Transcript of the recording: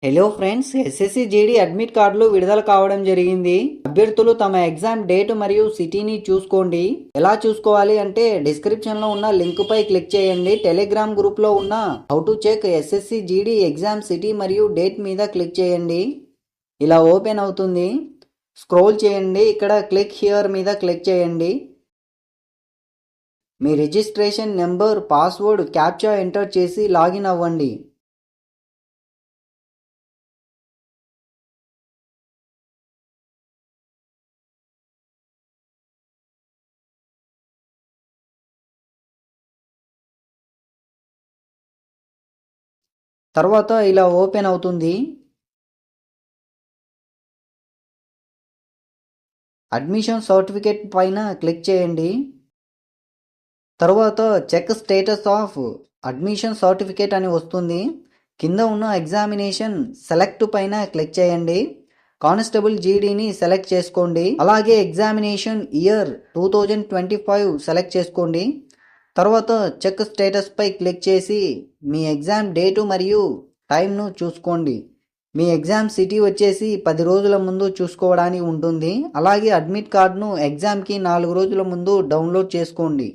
Hello friends, SSC GD admit కార్డులు విడుదల కావడం జరిగింది. అభ్యర్థులు తమ ఎగ్జామ్ డేట్ మరియు సిటీని చూసుకోండి. ఎలా చూసుకోవాలి అంటే డిస్క్రిప్షన్లో ఉన్న లింక్ పై క్లిక్ చేయండి. టెలిగ్రామ్ గ్రూప్లో ఉన్న how to check SSC GD exam city మరియు డేట్ మీద క్లిక్ చేయండి. ఇలా ఓపెన్ అవుతుంది. స్క్రోల్ చేయండి. ఇక్కడ క్లిక్ హియర్ మీద క్లిక్ చేయండి. మీ registration number, password, captcha enter చేసి లాగిన్ అవ్వండి. తర్వాత ఇలా ఓపెన్ అవుతుంది. అడ్మిషన్ సర్టిఫికేట్ పైన క్లిక్ చేయండి. తర్వాత check status of admission certificate అని వస్తుంది. కింద ఉన్న ఎగ్జామినేషన్ సెలెక్ట్ పైన క్లిక్ చేయండి. కానిస్టేబుల్ జీడీని సెలెక్ట్ చేసుకోండి. అలాగే ఎగ్జామినేషన్ ఇయర్ 2025 సెలెక్ట్ చేసుకోండి. తర్వాత చెక్ స్టేటస్ పై క్లిక్ చేసి మీ ఎగ్జామ్ డేటు మరియు టైంను చూసుకోండి. మీ ఎగ్జామ్ సిటీ వచ్చేసి 10 రోజుల ముందు చూసుకోవడానికి ఉంటుంది. అలాగే అడ్మిట్ కార్డును ఎగ్జామ్కి 4 రోజుల ముందు డౌన్లోడ్ చేసుకోండి.